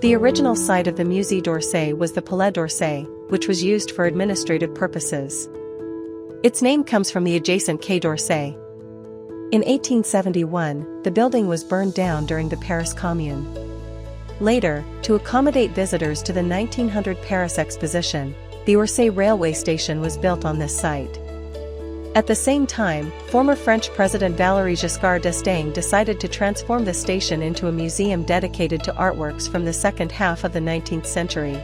The original site of the Musée d'Orsay was the Palais d'Orsay, which was used for administrative purposes. Its name comes from the adjacent Quai d'Orsay. In 1871, the building was burned down during the Paris Commune. Later, to accommodate visitors to the 1900 Paris Exposition, the Orsay railway station was built on this site. At the same time, former French President Valéry Giscard d'Estaing decided to transform the station into a museum dedicated to artworks from the second half of the 19th century.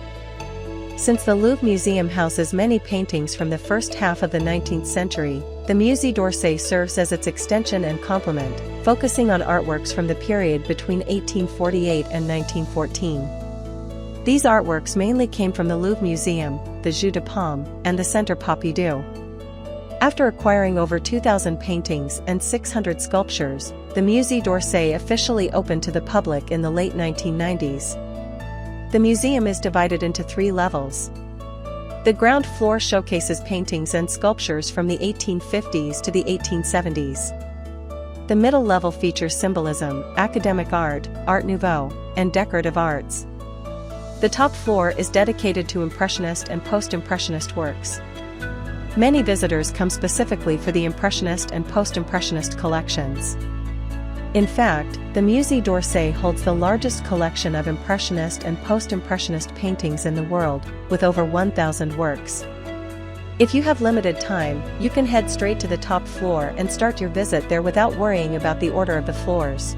Since the Louvre Museum houses many paintings from the first half of the 19th century, the Musée d'Orsay serves as its extension and complement, focusing on artworks from the period between 1848 and 1914. These artworks mainly came from the Louvre Museum, the Jeu de Paume, and the Centre Pompidou. After acquiring over 2,000 paintings and 600 sculptures, the Musée d'Orsay officially opened to the public in the late 1990s. The museum is divided into 3 levels. The ground floor showcases paintings and sculptures from the 1850s to the 1870s. The middle level features symbolism, academic art, Art Nouveau, and decorative arts. The top floor is dedicated to Impressionist and Post-Impressionist works. Many visitors come specifically for the Impressionist and Post-Impressionist collections. In fact, the Musée d'Orsay holds the largest collection of Impressionist and Post-Impressionist paintings in the world, with over 1,000 works. If you have limited time, you can head straight to the top floor and start your visit there without worrying about the order of the floors.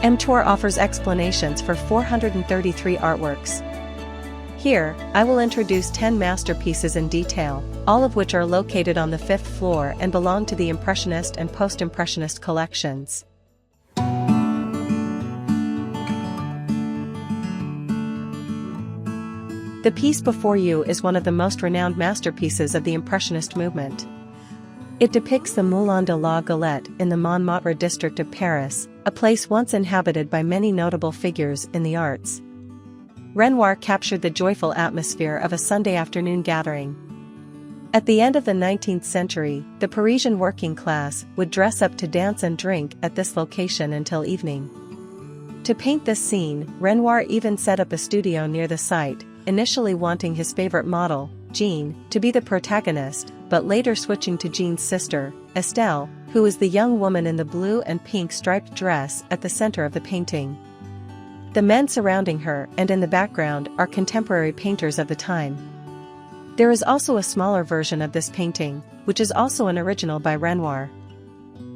MTour offers explanations for 433 artworks. Here, I will introduce 10 masterpieces in detail, all of which are located on the 5th floor and belong to the Impressionist and Post-Impressionist collections. The piece before you is one of the most renowned masterpieces of the Impressionist movement. It depicts the Moulin de la Galette in the Montmartre district of Paris, a place once inhabited by many notable figures in the arts. Renoir captured the joyful atmosphere of a Sunday afternoon gathering. At the end of the 19th century, the Parisian working class would dress up to dance and drink at this location until evening. To paint this scene, Renoir even set up a studio near the site, initially wanting his favorite model, Jean, to be the protagonist, but later switching to Jean's sister, Estelle, who is the young woman in the blue and pink striped dress at the center of the painting. The men surrounding her and in the background are contemporary painters of the time. There is also a smaller version of this painting, which is also an original by Renoir.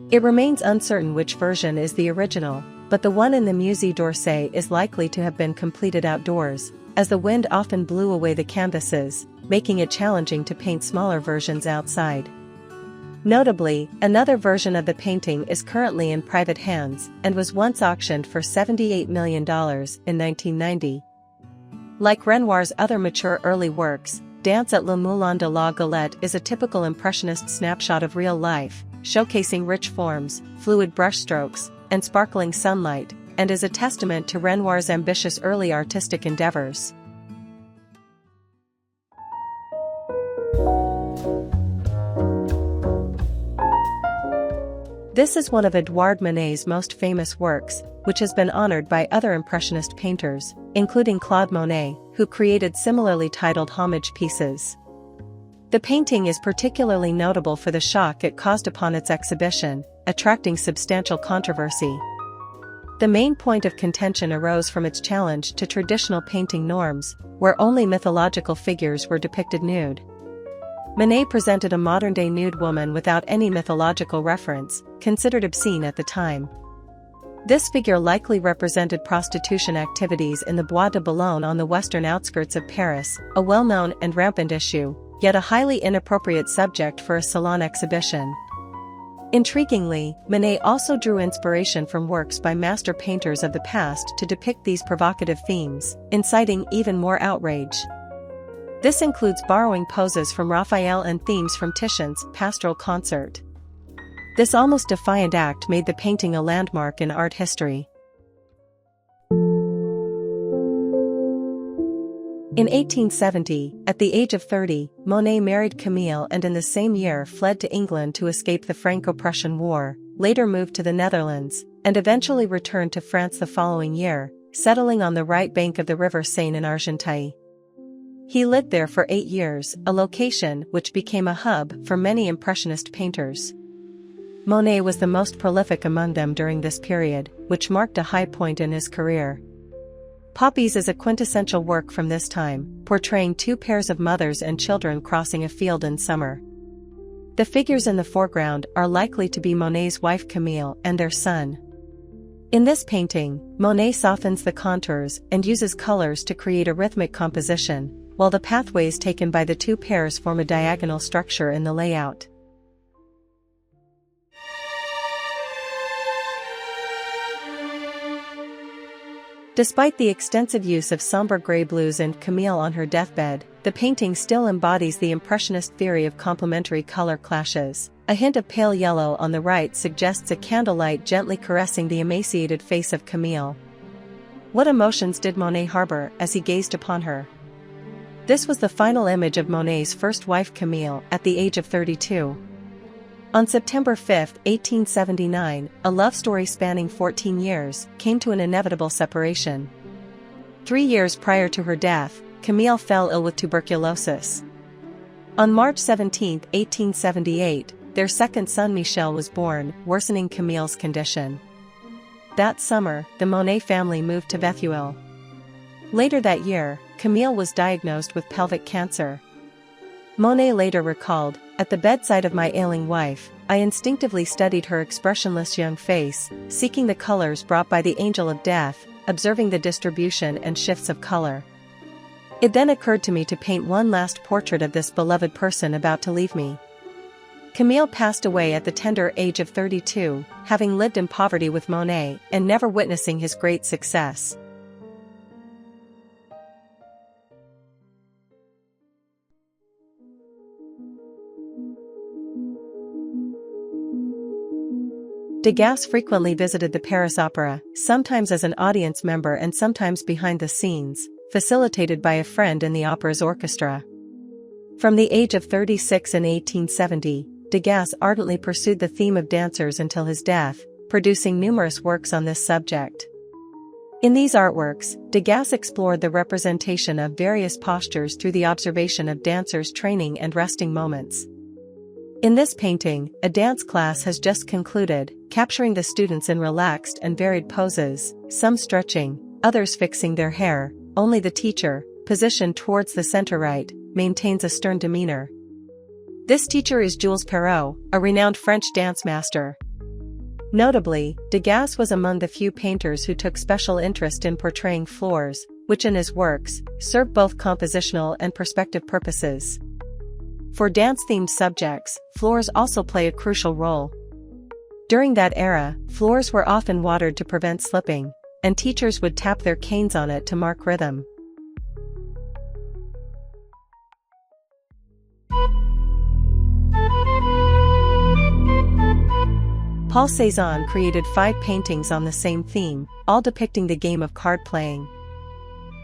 It remains uncertain which version is the original, but the one in the Musée d'Orsay is likely to have been completed outdoors, as the wind often blew away the canvases, making it challenging to paint smaller versions outside. Notably, another version of the painting is currently in private hands and was once auctioned for $78 million in 1990. Like Renoir's other mature early works, Dance at Le Moulin de la Galette is a typical Impressionist snapshot of real life, showcasing rich forms, fluid brushstrokes, and sparkling sunlight, and is a testament to Renoir's ambitious early artistic endeavors. This is one of Édouard Monet's most famous works, which has been honored by other Impressionist painters, including Claude Monet, who created similarly titled homage pieces. The painting is particularly notable for the shock it caused upon its exhibition, attracting substantial controversy. The main point of contention arose from its challenge to traditional painting norms, where only mythological figures were depicted nude. Manet presented a modern-day nude woman without any mythological reference, considered obscene at the time. This figure likely represented prostitution activities in the Bois de Boulogne on the western outskirts of Paris, a well-known and rampant issue, yet a highly inappropriate subject for a salon exhibition. Intriguingly, Manet also drew inspiration from works by master painters of the past to depict these provocative themes, inciting even more outrage. This includes borrowing poses from Raphael and themes from Titian's Pastoral Concert. This almost defiant act made the painting a landmark in art history. In 1870, at the age of 30, Monet married Camille and in the same year fled to England to escape the Franco-Prussian War, later moved to the Netherlands, and eventually returned to France the following year, settling on the right bank of the river Seine in Argenteuil. He lived there for 8 years, a location which became a hub for many Impressionist painters. Monet was the most prolific among them during this period, which marked a high point in his career. Poppies is a quintessential work from this time, portraying 2 pairs of mothers and children crossing a field in summer. The figures in the foreground are likely to be Monet's wife Camille and their son. In this painting, Monet softens the contours and uses colors to create a rhythmic composition, while the pathways taken by the 2 pairs form a diagonal structure in the layout. Despite the extensive use of somber gray blues and Camille on her deathbed, the painting still embodies the Impressionist theory of complementary color clashes. A hint of pale yellow on the right suggests a candlelight gently caressing the emaciated face of Camille. What emotions did Monet harbor as he gazed upon her? This was the final image of Monet's first wife Camille at the age of 32. On September 5, 1879, a love story spanning 14 years came to an inevitable separation. 3 years prior to her death, Camille fell ill with tuberculosis. On March 17, 1878, their second son Michel was born, worsening Camille's condition. That summer, the Monet family moved to Vetheuil. Later that year, Camille was diagnosed with pelvic cancer. Monet later recalled, "At the bedside of my ailing wife, I instinctively studied her expressionless young face, seeking the colors brought by the angel of death, observing the distribution and shifts of color. It then occurred to me to paint one last portrait of this beloved person about to leave me." Camille passed away at the tender age of 32, having lived in poverty with Monet and never witnessing his great success. Degas frequently visited the Paris Opera, sometimes as an audience member and sometimes behind the scenes, facilitated by a friend in the opera's orchestra. From the age of 36 in 1870, Degas ardently pursued the theme of dancers until his death, producing numerous works on this subject. In these artworks, Degas explored the representation of various postures through the observation of dancers' training and resting moments. In this painting, a dance class has just concluded, capturing the students in relaxed and varied poses, some stretching, others fixing their hair. Only the teacher, positioned towards the center right, maintains a stern demeanor. This teacher is Jules Perrault, a renowned French dance master. Notably, Degas was among the few painters who took special interest in portraying floors, which in his works, serve both compositional and perspective purposes. For dance-themed subjects, floors also play a crucial role. During that era, floors were often watered to prevent slipping, and teachers would tap their canes on it to mark rhythm. Paul Cézanne created 5 paintings on the same theme, all depicting the game of card playing.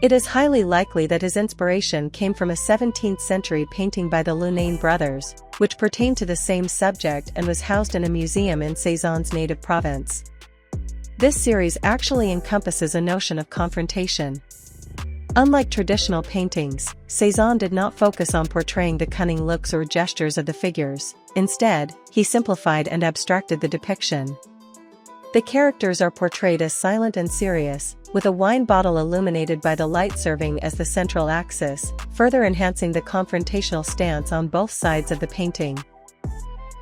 It is highly likely that his inspiration came from a 17th-century painting by the Luncheon brothers, which pertained to the same subject and was housed in a museum in Cézanne's native province. This series actually encompasses a notion of confrontation. Unlike traditional paintings, Cézanne did not focus on portraying the cunning looks or gestures of the figures. Instead, he simplified and abstracted the depiction. The characters are portrayed as silent and serious, with a wine bottle illuminated by the light serving as the central axis, further enhancing the confrontational stance on both sides of the painting.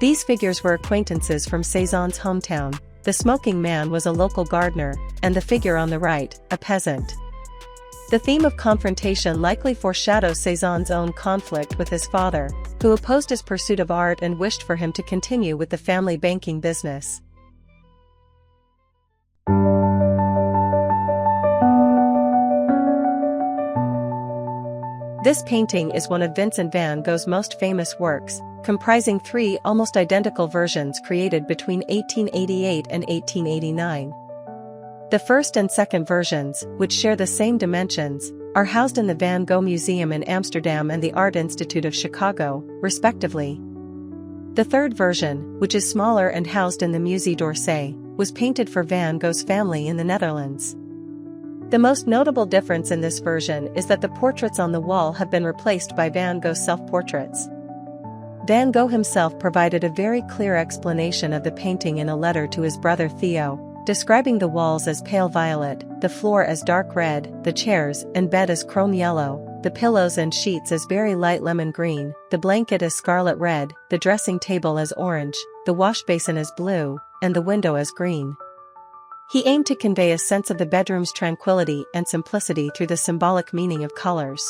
These figures were acquaintances from Cézanne's hometown. The smoking man was a local gardener, and the figure on the right, a peasant. The theme of confrontation likely foreshadows Cézanne's own conflict with his father, who opposed his pursuit of art and wished for him to continue with the family banking business. This painting is one of Vincent van Gogh's most famous works, comprising 3 almost identical versions created between 1888 and 1889. The first and second versions, which share the same dimensions, are housed in the Van Gogh Museum in Amsterdam and the Art Institute of Chicago, respectively. The third version, which is smaller and housed in the Musée d'Orsay, was painted for Van Gogh's family in the Netherlands. The most notable difference in this version is that the portraits on the wall have been replaced by Van Gogh's self-portraits. Van Gogh himself provided a very clear explanation of the painting in a letter to his brother Theo, describing the walls as pale violet, the floor as dark red, the chairs and bed as chrome yellow, the pillows and sheets as very light lemon green, the blanket as scarlet red, the dressing table as orange, the wash basin as blue, and the window as green. He aimed to convey a sense of the bedroom's tranquility and simplicity through the symbolic meaning of colors.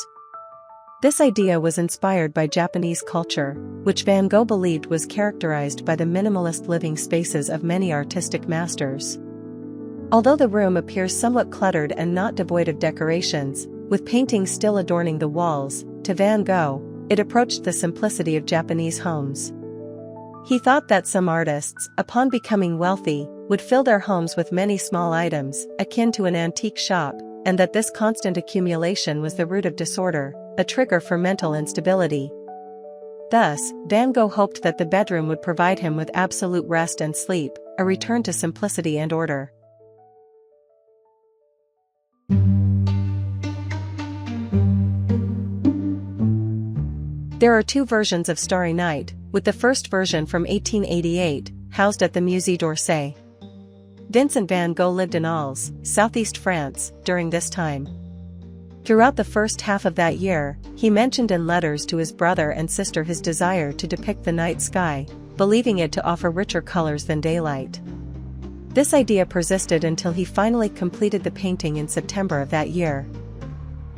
This idea was inspired by Japanese culture, which Van Gogh believed was characterized by the minimalist living spaces of many artistic masters. Although the room appears somewhat cluttered and not devoid of decorations, with paintings still adorning the walls, to Van Gogh, it approached the simplicity of Japanese homes. He thought that some artists, upon becoming wealthy, would fill their homes with many small items, akin to an antique shop, and that this constant accumulation was the root of disorder, a trigger for mental instability. Thus, Van Gogh hoped that the bedroom would provide him with absolute rest and sleep, a return to simplicity and order. There are two versions of Starry Night, with the first version from 1888, housed at the Musée d'Orsay. Vincent van Gogh lived in Arles, southeast France, during this time. Throughout the first half of that year, he mentioned in letters to his brother and sister his desire to depict the night sky, believing it to offer richer colors than daylight. This idea persisted until he finally completed the painting in September of that year.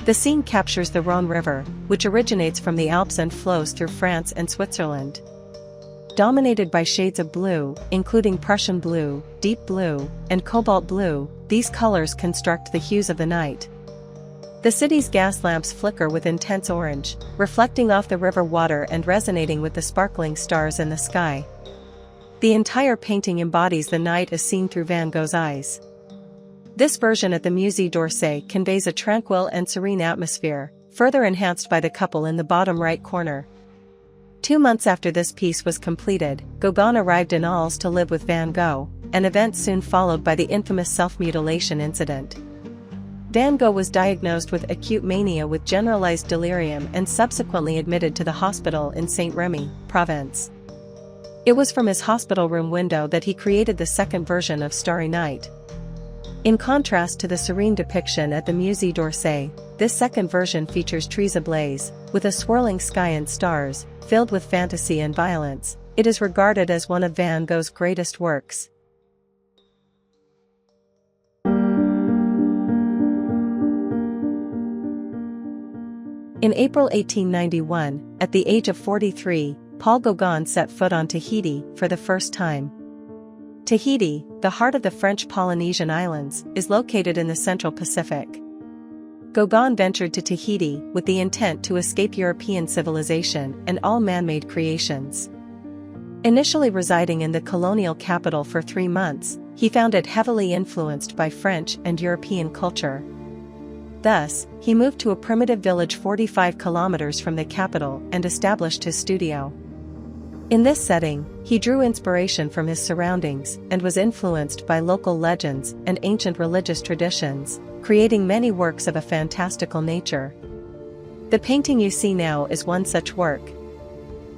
The scene captures the Rhône River, which originates from the Alps and flows through France and Switzerland. Dominated by shades of blue, including Prussian blue, deep blue, and cobalt blue, these colors construct the hues of the night. The city's gas lamps flicker with intense orange, reflecting off the river water and resonating with the sparkling stars in the sky. The entire painting embodies the night as seen through Van Gogh's eyes. This version at the Musée d'Orsay conveys a tranquil and serene atmosphere, further enhanced by the couple in the bottom right corner. 2 months after this piece was completed, Gauguin arrived in Arles to live with Van Gogh, an event soon followed by the infamous self-mutilation incident. Van Gogh was diagnosed with acute mania with generalized delirium and subsequently admitted to the hospital in Saint-Rémy, Provence. It was from his hospital room window that he created the second version of Starry Night. In contrast to the serene depiction at the Musée d'Orsay, this second version features trees ablaze, with a swirling sky and stars, filled with fantasy and violence. It is regarded as one of Van Gogh's greatest works. In April 1891, at the age of 43, Paul Gauguin set foot on Tahiti for the first time. Tahiti, the heart of the French Polynesian Islands, is located in the Central Pacific. Gauguin ventured to Tahiti with the intent to escape European civilization and all man-made creations. Initially residing in the colonial capital for 3 months, he found it heavily influenced by French and European culture. Thus, he moved to a primitive village 45 kilometers from the capital and established his studio. In this setting, he drew inspiration from his surroundings and was influenced by local legends and ancient religious traditions, creating many works of a fantastical nature. The painting you see now is one such work.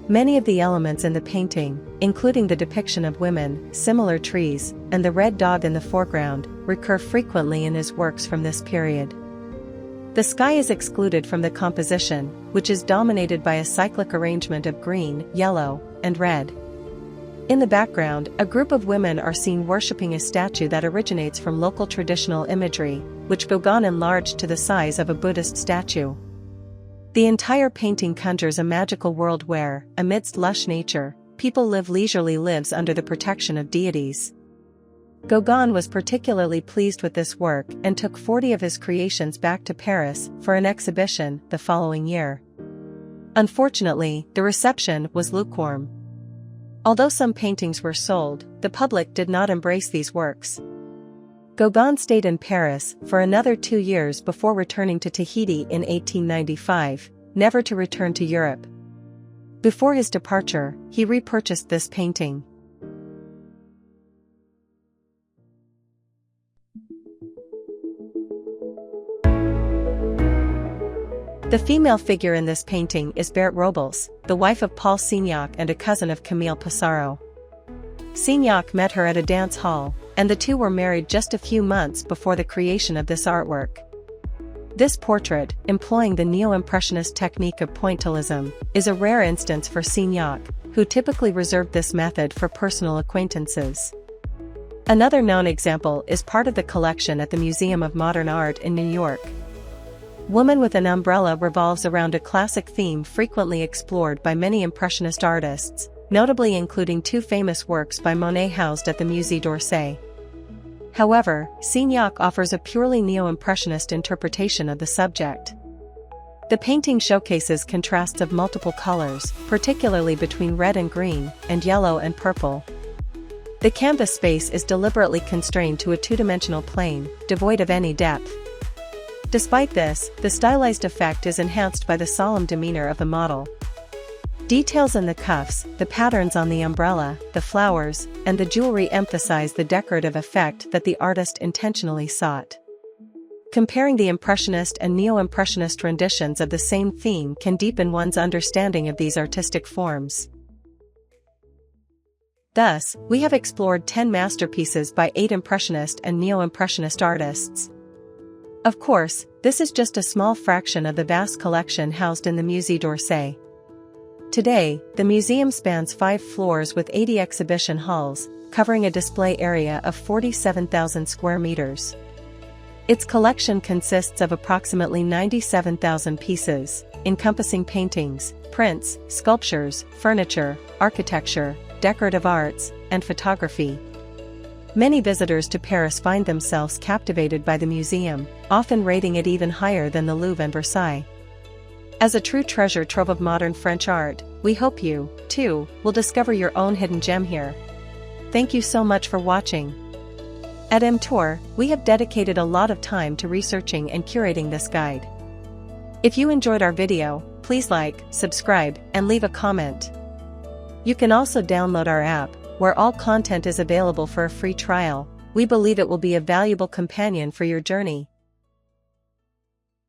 Many of the elements in the painting, including the depiction of women, similar trees, and the red dog in the foreground, recur frequently in his works from this period. The sky is excluded from the composition, which is dominated by a cyclic arrangement of green, yellow, and red. In the background, a group of women are seen worshipping a statue that originates from local traditional imagery, which Gauguin enlarged to the size of a Buddhist statue. The entire painting conjures a magical world where, amidst lush nature, people live leisurely lives under the protection of deities. Gauguin was particularly pleased with this work and took 40 of his creations back to Paris for an exhibition the following year. Unfortunately, the reception was lukewarm. Although some paintings were sold, the public did not embrace these works. Gauguin stayed in Paris for another 2 years before returning to Tahiti in 1895, never to return to Europe. Before his departure, he repurchased this painting. The female figure in this painting is Berthe Robles, the wife of Paul Signac and a cousin of Camille Pissarro. Signac met her at a dance hall, and the two were married just a few months before the creation of this artwork. This portrait, employing the neo-impressionist technique of pointillism, is a rare instance for Signac, who typically reserved this method for personal acquaintances. Another known example is part of the collection at the Museum of Modern Art in New York. Woman with an Umbrella revolves around a classic theme frequently explored by many Impressionist artists, notably including two famous works by Monet housed at the Musée d'Orsay. However, Signac offers a purely neo-impressionist interpretation of the subject. The painting showcases contrasts of multiple colors, particularly between red and green, and yellow and purple. The canvas space is deliberately constrained to a two-dimensional plane, devoid of any depth. Despite this, the stylized effect is enhanced by the solemn demeanor of the model. Details in the cuffs, the patterns on the umbrella, the flowers, and the jewelry emphasize the decorative effect that the artist intentionally sought. Comparing the Impressionist and Neo-Impressionist renditions of the same theme can deepen one's understanding of these artistic forms. Thus, we have explored 10 masterpieces by 8 Impressionist and Neo-Impressionist artists. Of course, this is just a small fraction of the vast collection housed in the Musée d'Orsay. Today, the museum spans 5 floors with 80 exhibition halls, covering a display area of 47,000 square meters. Its collection consists of approximately 97,000 pieces, encompassing paintings, prints, sculptures, furniture, architecture, decorative arts, and photography. Many visitors to Paris find themselves captivated by the museum, often rating it even higher than the Louvre and Versailles. As a true treasure trove of modern French art, we hope you, too, will discover your own hidden gem here. Thank you so much for watching. At MTour, we have dedicated a lot of time to researching and curating this guide. If you enjoyed our video, please like, subscribe, and leave a comment. You can also download our app, where all content is available for a free trial. We believe it will be a valuable companion for your journey.